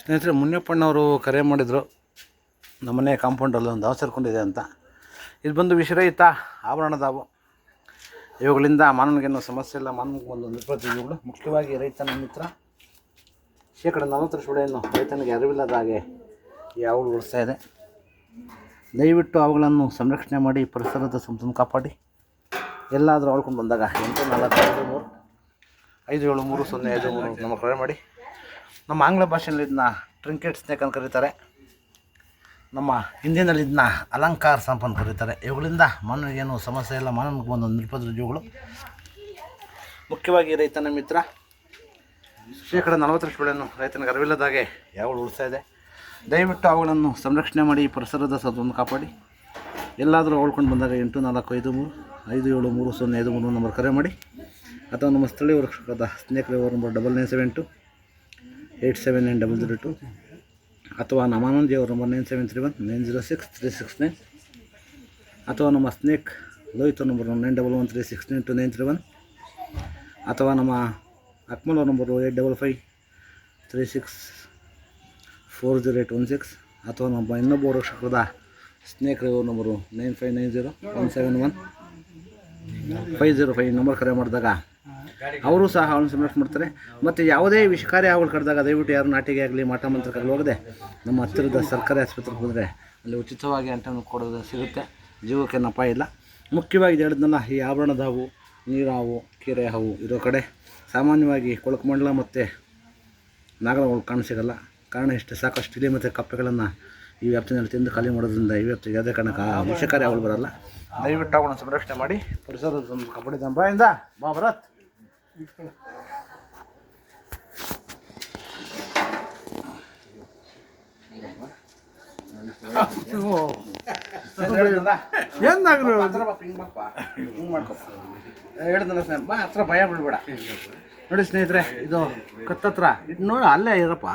ಸ್ನೇಹಿತರೆ, ಮುನಿಯಪ್ಪಣ್ಣವರು ಕರೆ ಮಾಡಿದರು. ನಮ್ಮನೆ ಕಾಂಪೌಂಡಲ್ಲಿ ಒಂದು ಹಾವು ಸೇರ್ಕೊಂಡಿದೆ ಅಂತ. ಇದು ಬಂದು ವಿಷರಹಿತ ಆಭರಣದಾವು. ಇವುಗಳಿಂದ ಮಾನವನಿಗೇನು ಸಮಸ್ಯೆ ಇಲ್ಲ. ಮಾನವನಿಗೆ ಒಂದು ನಿರ್ಬಂಧಗಳು. ಮುಖ್ಯವಾಗಿ ರೈತನ ಮಿತ್ರ. ಶೇಕಡ 40 ಬೆಳೆಯನ್ನು ರೈತನಿಗೆ ಅರಿವಿಲ್ಲದ ಹಾಗೆ ಈ ಹಾವುಗಳು ಉಳಿಸ್ತಾ ಇದೆ. ದಯವಿಟ್ಟು ಅವುಗಳನ್ನು ಸಂರಕ್ಷಣೆ ಮಾಡಿ, ಪರಿಸರದ ಸಂಪತ್ತನ್ನು ಕಾಪಾಡಿ. ಎಲ್ಲಾದರೂ ಆಳ್ಕೊಂಡು ಬಂದಾಗ 8453 573 ನಮ್ಮ ಕರೆ ಮಾಡಿ. ನಮ್ಮ ಆಂಗ್ಲ ಭಾಷೆಯಲ್ಲಿ ಇದನ್ನ ಟ್ರಿಂಕೆಟ್ ಸ್ನೇಕ್ ಅಂತ ಕರೀತಾರೆ. ನಮ್ಮ ಹಿಂದಿನಲ್ಲಿ ಇದನ್ನ ಅಲಂಕಾರ ಸಂಪ ಅಂತ ಕರೀತಾರೆ. ಇವುಗಳಿಂದ ಮಾನವನಿಗೇನು ಸಮಸ್ಯೆ ಇಲ್ಲ. ಮಾನವನಿಗೆ ಒಂದು ನಿರ್ಬಂಧ ಜೀವಿಗಳು. ಮುಖ್ಯವಾಗಿ ರೈತನ ಮಿತ್ರ. ಶೇಕಡ 40 ಬೆಳೆಯನ್ನು ರೈತನಿಗೆ ಅರಿವಿಲ್ಲದಾಗೆ ಯಾವುದು ಉಳಿಸ್ತಾ ಇದೆ. ದಯವಿಟ್ಟು ಅವುಗಳನ್ನು ಸಂರಕ್ಷಣೆ ಮಾಡಿ, ಪರಿಸರದ ಸಂಪತ್ತನ್ನು ಕಾಪಾಡಿ. ಎಲ್ಲಾದರೂ ಉಳ್ಕೊಂಡು ಬಂದಾಗ 8453 573 ನಂಬರ್ ಕರೆ ಮಾಡಿ. ಅಥವಾ ನಮ್ಮ ಸ್ಥಳೀಯ ವೃಕ್ಷಕದ ಸ್ನೇಕ್ ಲೇವರ್ ನಂಬರ್ 9972 8790002 ಅಥವಾ ನಮ್ಮ ಆನಂದಿಯವರ ನಂಬರ್ 9731 906 369 ಅಥವಾ ನಮ್ಮ ಸ್ನೇಕ್ ಲೋಹಿತ ನಂಬರ್ 9113692931 ಅಥವಾ ನಮ್ಮ ಅಕ್ಮಲ್ ನಂಬರು 855 36400816 ಅಥವಾ ನಮ್ಮ ಇನ್ನೊಬ್ಬ ವೃಕ್ಷಕದ ಸ್ನೇಕ್ ಲೇವರ್ ನಂಬರು 9590171505 ನಂಬರ್ ಕರೆ ಮಾಡಿದಾಗ ಅವರು ಸಹ ಅವನು ಸಂರಕ್ಷಣೆ ಮಾಡ್ತಾರೆ. ಮತ್ತು ಯಾವುದೇ ವಿಷಕಾರಿ ಹಾವುಗಳು ಕಡಿದಾಗ ದಯವಿಟ್ಟು ಯಾರು ನಾಟಿಗೆ ಆಗಲಿ ಮಾಟ ಮಂತ್ರಕ್ಕಾಗಲಿ ಹೋಗದೆ ನಮ್ಮ ಹತ್ತಿರದ ಸರ್ಕಾರಿ ಆಸ್ಪತ್ರೆಗೆ ಬಂದರೆ ಅಲ್ಲಿ ಉಚಿತವಾಗಿ ಅಂಟನ್ನು ಕೊಡೋದು ಸಿಗುತ್ತೆ. ಜೀವಕ್ಕೆ ಅಪಾಯ ಇಲ್ಲ. ಮುಖ್ಯವಾಗಿ ಹೇಳಿದ್ನಲ್ಲ, ಈ ಆಭರಣದ ಹಾವು, ನೀರು ಹಾವು, ಕೆರೆ ಹಾವು ಇರೋ ಕಡೆ ಸಾಮಾನ್ಯವಾಗಿ ಕೊಳಕುಮಂಡಲ ಮತ್ತು ನಾಗರಗಳು ಕಾಣಸಿಗಲ್ಲ. ಕಾರಣ ಇಷ್ಟೇ, ಸಾಕಷ್ಟು ಇಲಿ ಮತ್ತು ಕಪ್ಪೆಗಳನ್ನು ಈ ವ್ಯಾಪ್ತಿನಲ್ಲಿ ತಿಂದು ಖಾಲಿ ಮಾಡೋದ್ರಿಂದ ಈ ವ್ಯಾಪ್ತಿಗೆ ಯಾವುದೇ ಕಾರಣಕ್ಕೆ ವಿಷಕಾರಿ ಹಾವುಗಳು ಬರಲ್ಲ. ದಯವಿಟ್ಟು ಅವುಗಳನ್ನು ಸಂರಕ್ಷಣೆ ಮಾಡಿ, ಪರಿಸರದ ಕಾಪಾಡಿದ ಬಾಯಿಂದ ಬಾ ಭರತ್. ಹೇಳಿದ್ನಲ್ಲ ಬಾ, ಹತ್ರ ಭಯ ಬಿಡಬೇಡ. ನೋಡಿ ಸ್ನೇಹಿತರೆ, ಇದು ಕತ್ತತ್ರ ನೋಡಿ ಅಲ್ಲೇ ಇರಪ್ಪ.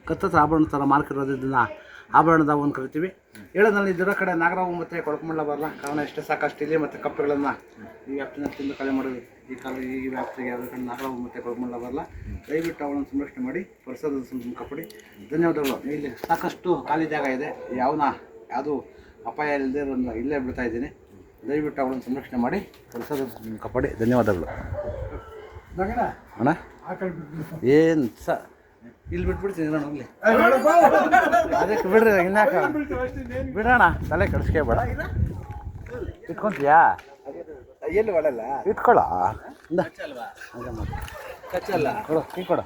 ಕತ್ತತ್ರ ಆಭರಣ ಥರ ಮಾರ್ಕ್ ಇರೋದ್ರಿಂದ ಆಭರಣದ ಒಂದು ಕರಿತೀವಿ. ಹೇಳೋದ್ರಲ್ಲಿ ಇದರ ಕಡೆ ನಾಗರಾವು ಮತ್ತು ಕೊಳಕುಮಂಡಲ ಬರಲ್ಲ. ಕಾರಣ ಇಷ್ಟೇ, ಸಾಕಷ್ಟು ಇಲ್ಲಿ ಮತ್ತು ಕಪ್ಪೆಗಳನ್ನು ಈ ವ್ಯಾಪ್ತಿನ ತಿಂದು ಕಲೆ ಮಾಡೋದು. ಈ ವ್ಯಾಪ್ತಿಗೆ ಯಾವುದೇ ಕಡೆ ನಾಗರಾವು ಮತ್ತು ಕೊಳಕುಮಂಡಲ ಬರಲ್ಲ. ದಯವಿಟ್ಟು ಅವುಗಳನ್ನು ಸಂರಕ್ಷಣೆ ಮಾಡಿ, ಪರಿಸರದ ಸಂಪತ್ತನ್ನು ಕಾಪಾಡಿ. ಧನ್ಯವಾದಗಳು. ಇಲ್ಲಿ ಸಾಕಷ್ಟು ಖಾಲಿ ಜಾಗ ಇದೆ. ಯಾವುದು ಅಪಾಯ ಇಲ್ಲದೆ ಇಲ್ಲೇ ಬಿಡ್ತಾ ಇದ್ದೀನಿ. ದಯವಿಟ್ಟು ಅವುಗಳನ್ನು ಸಂರಕ್ಷಣೆ ಮಾಡಿ, ಪರಿಸರದ ಸಂಪತ್ತನ್ನು ಕಾಪಾಡಿ. ಧನ್ಯವಾದಗಳು ಅಣ್ಣ. ಏನು ಇಲ್ಲಿ ಬಿಟ್ಬಿಡ್ತೀನಿ ಹೋಗ್ಲಿ. ಅದಕ್ಕೆ ಬಿಡ್ರಿ, ಇನ್ಯಾಕ ಬಿಡೋಣ. ತಲೆ ಕೆಡಿಸ್ಕೋಬೇಡ. ಇಟ್ಕೊಂತೀಯಾ? ಎಲ್ಲಿ ಒಳಲ್ಲ ಇಟ್ಕೊಳ್ಳ. ಕಚ್ಚಲ್ಲ. ಕೊಡು, ಕೈ ಕೊಡು.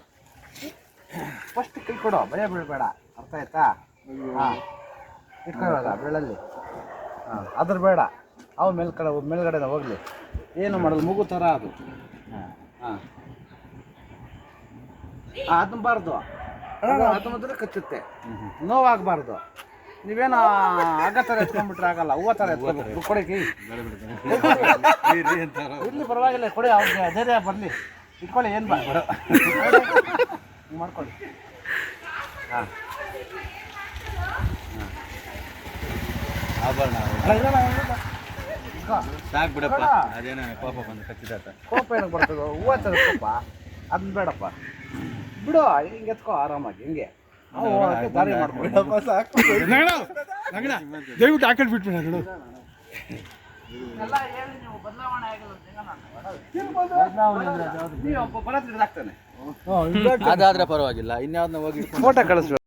ಫಸ್ಟ್ ಕೈ ಕೊಡು, ಭಯ ಬೀಳಬೇಡ. ಅರ್ಥ ಆಯ್ತಾ? ಹಾಂ, ಇಟ್ಕೊಳ್ಳೋದ ಬೆಳ್ಳಲ್ಲಿ. ಹಾಂ, ಅದ್ರ ಬೇಡ. ಅವು ಮೇಲ್ಗಡೆ ಹೋಗಲಿ. ಏನು ಮಾಡೋದು, ಮಗು ಥರ ಅದು. ಹಾಂ, ಅದನ್ನಬಾರ್ದು. ಅದು ಮಾತ್ರ ಕಚ್ಚುತ್ತೆ. ನೋವಾಗಬಾರ್ದು. ನೀವೇನು ಆಗ ಥರ ಎತ್ಕೊಂಡ್ಬಿಟ್ರೆ ಆಗಲ್ಲ. ಹೂವು ಥರ ಎತ್ಕೊಬೇಕು. ಕೊಡಿ ಕೈ. ಇಲ್ಲಿ ಪರವಾಗಿಲ್ಲ, ಕೊಡಿ. ಅವ್ರಿಗೆ ಧೈರ್ಯ ಬರಲಿ. ಇಟ್ಕೊಳ್ಳಿ. ಏನು ಬೇಡ ಮಾಡ್ಕೊಳ್ಳಿ. ಹಾಂ, ಸಾಕು ಬಿಡಪ್ಪ. ಅದೇನೋ ಕೋಪ ಬಂದು ಕಚ್ಚಿದಾತ. ಕೋಪ ಏನಕ್ಕೆ ಬರ್ತದೆ? ಹೂವು ಥರ ಕೋಪ. ಅದನ್ನ ಬೇಡಪ್ಪ, ಬಿಡು. ಹಿಂಗೆ ಎತ್ಕೋ ಆರಾಮಾಗಿ. ಹಿಂಗೆ ದಾರಿ ಮಾಡ್ಕೊಂಡು ದಯವಿಟ್ಟು ಹಾಕೊಂಡು ಬಿಟ್ಬಿಡ. ಬದಲಾವಣೆ ಆಗ್ತಾನೆ. ಅದಾದ್ರೆ ಪರವಾಗಿಲ್ಲ. ಇನ್ಯಾವ್ದನ್ನ ಹೋಗಿ ಫೋಟೋ ಕಳಿಸ್ಬೇಕು.